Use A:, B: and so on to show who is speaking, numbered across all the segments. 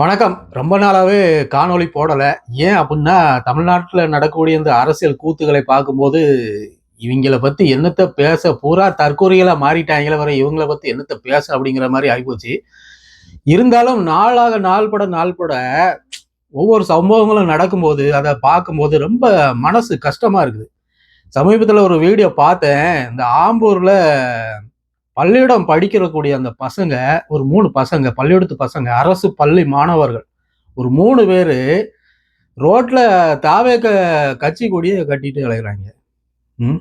A: வணக்கம். ரொம்ப நாளாவே காணொளி போடல. ஏன் அப்டின்னா, தமிழ்நாட்டுல நடக்கக்கூடிய இந்த அரசியல் கூத்துக்களை பார்க்கும்போது, இவிங்கள பத்தி என்னத்த பேச பூரா தற்குறிகளா மாறிட்டாய்ங்களே வர இவங்கள பத்தி என்னத்த பேச அப்படிங்கிற மாரி ஆயிப்போச்சு. இருந்தாலும் நாளாக நாள் பட ஒவ்வொரு சம்பவங்களும் நடக்கும்போது, அத பார்க்கும்போது ரொம்ப மனசு கஷ்டமா இருக்குது. சமீபத்துல ஒரு வீடியோ பார்த்தேன். இந்த ஆம்பூர்ல பள்ளியிடம் படிக்கிறக்கூடிய அந்த பசங்க, ஒரு 3 பசங்க, பள்ளிக்கூடத்து பசங்க, அரசு பள்ளி மாணவர்கள். ஒரு 3 பேரு ரோட்ல தாவேக கட்சி கொடிய கட்டிட்டு அலையுறாய்ங்க. ம்.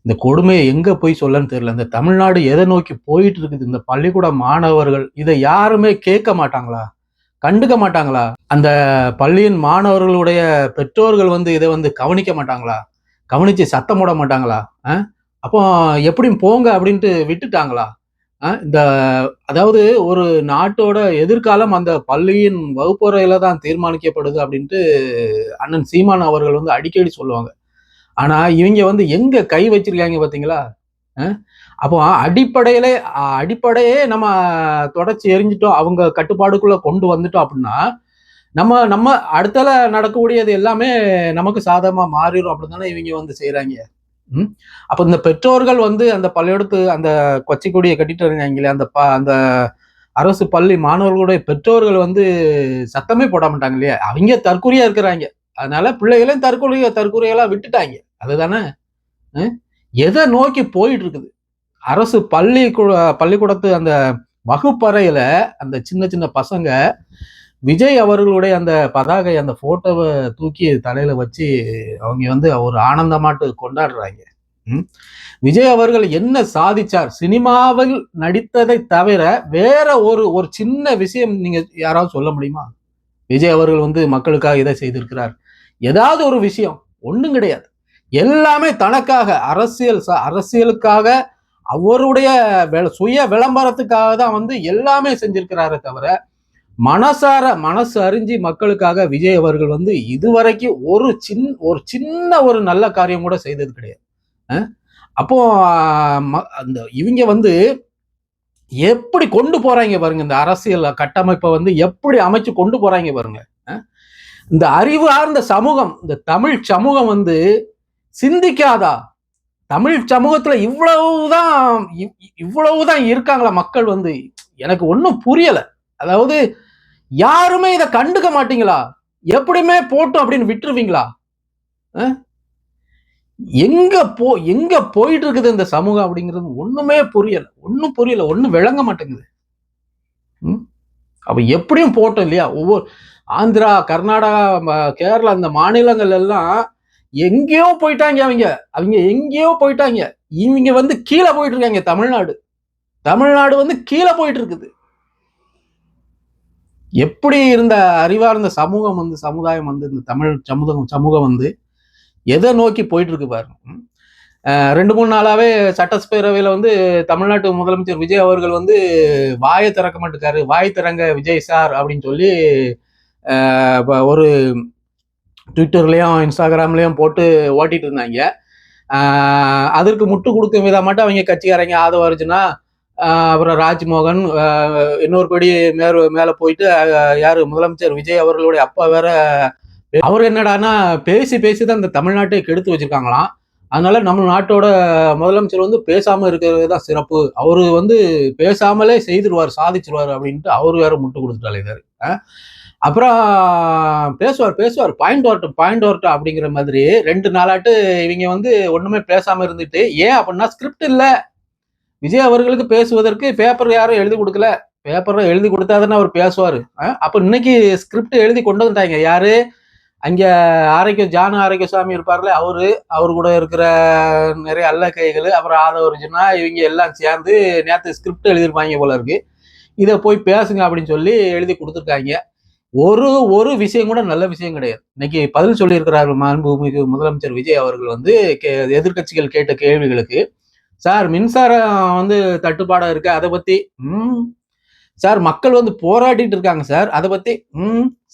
A: இந்த கொடுமைய எங்க போய் சொல்லன்னு தெரியல. இந்த தமிழ்நாடு எத நோக்கி போயிட்டு இருக்குது? இந்த பள்ளிக்கூட மாணவர்கள் இத யாருமே கேட்க மாட்டாங்களா? கண்டுக்க மாட்டாங்களா? அந்த பள்ளியின் மாணவர்களுடைய பெற்றோர்கள் இத கவனிக்க மாட்டாங்களா? கவனிச்சு சத்தம் போட மாட்டாங்களா? அப்போ எப்படியும் போங்க அப்படின்ட்டு விட்டுட்டாங்களா? இந்த அதாவது ஒரு நாட்டோட எதிர்காலம் அந்த பள்ளியின் வகுப்பறையில தான் தீர்மானிக்கப்படுது அப்படின்ட்டு அண்ணன் சீமான் அவர்கள் அடிக்கடி சொல்லுவாங்க. ஆனா இவங்க எங்க கை வச்சிருக்காங்க பாத்தீங்களா? அப்போ அடிப்படையே நம்ம தொடச்சி எரிஞ்சிட்டோம், அவங்க கட்டுப்பாடுக்குள்ள கொண்டு வந்துட்டோம் அப்படின்னா, நம்ம நம்ம அடுத்தல நடக்கக்கூடியது எல்லாமே நமக்கு சாதகமா மாறிடும் அப்படின்னு தானே இவங்க செய்யறாங்க. அப்ப இந்த பெற்றோர்கள் அந்த பள்ளியோடத்து அந்த கொச்சை கொடியை கட்டிட்டு இருக்காங்களே, அந்த அரசு பள்ளி மாணவர்களுடைய பெற்றோர்கள் சத்தமே போட மாட்டாங்க இல்லையா? அவங்க தற்குறியா இருக்கிறாங்க. அதனால பிள்ளைகளையும் தற்குறிகளா விட்டுட்டாங்க. அதுதானே. எதை நோக்கி போயிட்டு இருக்குது? அரசு பள்ளிக்கூடத்து அந்த வகுப்பறையில அந்த சின்ன சின்ன பசங்க விஜய் அவர்களுடைய அந்த பதாகை, அந்த போட்டோவை தூக்கி தலையில வச்சு அவங்க ஒரு ஆனந்தமாட்டு கொண்டாடுறாங்க. விஜய் அவர்கள் என்ன சாதிச்சார்? சினிமாவில் நடித்ததை தவிர வேற ஒரு சின்ன விஷயம் நீங்க யாராவது சொல்ல முடியுமா? விஜய் அவர்கள் மக்களுக்காக இதை செய்திருக்கிறார். ஏதாவது ஒரு விஷயம் ஒண்ணும் கிடையாது. எல்லாமே தனக்காக, அரசியலுக்காக, அவருடைய சுய விளம்பரத்துக்காக தான் எல்லாமே செஞ்சிருக்கிறாரே தவிர, மனசு அறிஞ்சு மக்களுக்காக விஜய் அவர்கள் இதுவரைக்கும் ஒரு சின்ன ஒரு நல்ல காரியம் கூட செய்தது கிடையாது. அப்போ அந்த இவங்க எப்படி கொண்டு போறாங்க பாருங்க, இந்த அரசியல் கட்டமைப்பை எப்படி அமைச்சு கொண்டு போறாங்க பாருங்க. இந்த அறிவார்ந்த சமூகம், இந்த தமிழ் சமூகம் சிந்திக்காதா? தமிழ் சமூகத்துல இவ்வளவுதான் இருக்காங்களா மக்கள்? எனக்கு ஒன்னும் புரியல. அதாவது யாருமே இதை கண்டுக்க மாட்டீங்களா? எப்படியுமே போட்டோம் அப்படின்னு விட்டுருவீங்களா? எங்க போயிட்டு இருக்குது இந்த சமூகம் அப்படிங்கிறது ஒண்ணுமே புரியல. ஒண்ணும் விளங்க மாட்டேங்குது. அப்ப எப்படியும் போட்டோம் இல்லையா? ஒவ்வொரு ஆந்திரா, கர்நாடகா, கேரளா இந்த மாநிலங்கள் எல்லாம் எங்கேயோ போயிட்டாங்க. அவங்க எங்கேயோ போயிட்டாங்க. இவங்க கீழே போயிட்டு இருக்காங்க. தமிழ்நாடு கீழே போயிட்டு இருக்குது. எப்படி இருந்த அறிவார்ந்த சமூகம் சமுதாயம் இந்த தமிழ் சமூகம் எதை நோக்கி போயிட்டு இருக்கு பாருங்க. 2-3 நாளாவே சட்டப்பேரவையில தமிழ்நாட்டு முதலமைச்சர் விஜய் அவர்கள் வாயை திறக்க மாட்டேங்காரு. வாய் திறங்க விஜய் சார் அப்படின்னு சொல்லி ஒரு ட்விட்டர்லயும் இன்ஸ்டாகிராம்லயும் போட்டு ஓட்டிட்டு இருந்தாங்க. அதற்கு முட்டு கொடுக்கும் விதமாட்ட அவங்க கட்சிக்காரங்க ஆதரவு அர்ஜுனா, அப்புறம் ராஜ்மோகன், இன்னொரு படி மேல போயிட்டு யாரு முதலமைச்சர் விஜய் அவர்களுடைய அப்பா வேற, அவர் என்னடானா பேசிதான் இந்த நாட்டை கெடுத்து வச்சிருக்காங்களாம். அதனால நம்ம நாட்டோட முதலமைச்சர் பேசாம இருக்கிறது தான் சிறப்பு, அவரு பேசாமலே சாதிச்சிருவாரு அப்படின்ட்டு அவரு வேற முட்டு கொடுத்துட்டாரு. அப்புறம் பேசுவார் பாயிண்ட் வரட்டும் அப்படிங்கிற மாதிரி 2 நாளாட்டு இவங்க ஒண்ணுமே பேசாம இருந்துட்டு, ஏன் அப்படின்னா ஸ்கிரிப்ட் இல்ல. விஜய் அவர்களுக்கு பேசுவதற்கு பேப்பர் யாரும் எழுதி கொடுக்கல. பேப்பர் எழுதி கொடுத்தாதானே அவர் பேசுவாரு. அப்ப இன்னைக்கு ஸ்கிரிப்ட் எழுதி கொண்டு வந்துட்டாங்க. யாரு? அங்க ஜான ஆரோக்கியசாமி இருப்பார்ல, அவரு கூட இருக்கிற நிறைய அல்ல கைகள், அப்புறம் ஆதவர்ஜுனா, இவங்க எல்லாம் சேர்ந்து நேற்று ஸ்கிரிப்ட் எழுதியிருப்பாங்க போல இருக்கு. இதை போய் பேசுங்க அப்படின்னு சொல்லி எழுதி கொடுத்துருக்காங்க. ஒரு விஷயம் கூட நல்ல விஷயம் கிடையாது. இன்னைக்கு பதில் சொல்லியிருக்கிறார்கள் மாண்புமிகு முதலமைச்சர் விஜய் அவர்கள் எதிர்கட்சிகள் கேட்ட கேள்விகளுக்கு. சார், மின்சாரம் தட்டுப்பாடா இருக்கு, அதை பத்தி சார் மக்கள் போராடிட்டு இருக்காங்க சார், அதை பத்தி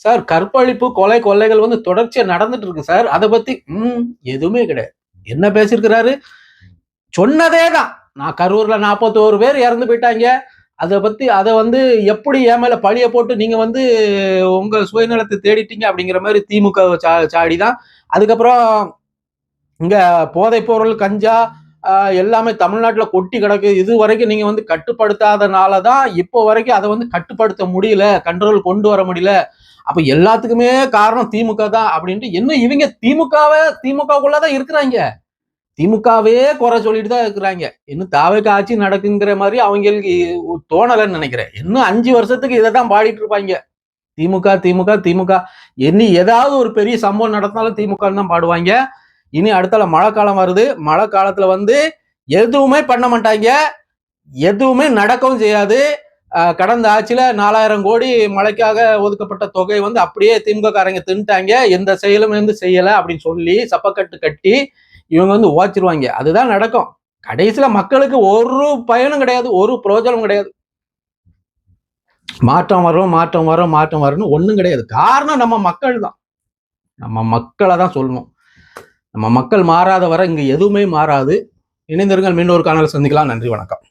A: சார் கற்பழிப்பு, கொள்ளைகள் தொடர்ச்சியா நடந்துட்டு இருக்கு சார், அதை பத்தி எதுவுமே கிடையாது. என்ன பேசியிருக்கிறாரு? சொன்னதே தான். நான் கரூர்ல 41 பேர் இறந்து போயிட்டாங்க, அதை வந்து எப்படி என் மேல பழிய போட்டு நீங்க வந்து உங்க சுயநலத்தை தேடிட்டீங்க அப்படிங்கிற மாதிரி திமுக சாடிதான். அதுக்கப்புறம் இங்க போதைப் பொருள், கஞ்சா எல்லாமே தமிழ்நாட்டுல கொட்டி கிடக்கு. இது வரைக்கும் நீங்க வந்து கட்டுப்படுத்தாதனாலதான் இப்போ வரைக்கும் அதை வந்து கட்டுப்படுத்த முடியல, கண்ட்ரோல் கொண்டு வர முடியல. அப்ப எல்லாத்துக்குமே காரணம் திமுக தான் அப்படின்ட்டு இன்னும் இவங்க திமுகக்குள்ளதான் இருக்கிறாங்க. திமுகவே குறை சொல்லிட்டு தான் இருக்கிறாங்க. இன்னும் தாவேக்கா ஆட்சி நடக்குங்கிற மாதிரி அவங்களுக்கு தோணலைன்னு நினைக்கிறேன். இன்னும் 5 வருஷத்துக்கு இதை தான் பாடிட்டு இருப்பாங்க. திமுக திமுக திமுக. இனி ஏதாவது ஒரு பெரிய சம்பவம் நடந்தாலும் திமுக தான் பாடுவாங்க. இனி அடுத்தால மழை காலம் வருது. மழை காலத்துல வந்து எதுவுமே பண்ண மாட்டாங்க, எதுவுமே நடக்கவும் செய்யாது. கடந்த ஆட்சியில 4000 கோடி மழைக்காக ஒதுக்கப்பட்ட தொகை வந்து அப்படியே திமுக காரங்க தின்ட்டாங்க. எந்த செயலும் வந்து செய்யல அப்படின்னு சொல்லி சப்பக்கட்டு கட்டி இவங்க வந்து ஓச்சிருவாங்க. அதுதான் நடக்கும். கடைசியில மக்களுக்கு ஒரு பயனும் கிடையாது, ஒரு பிரயோஜனம் கிடையாது. மாற்றம் வரும் மாற்றம் வரும் மாற்றம் வரும்னு ஒண்ணும் கிடையாது. காரணம் நம்ம மக்கள் தான். நம்ம மக்களை தான் சொல்லணும். நம்ம மக்கள் மாறாத வரை இங்க எதுவுமே மாறாது. இணைந்திருங்கள். மீண்டும் ஒரு காணொளியில் சந்திக்கலாம். நன்றி, வணக்கம்.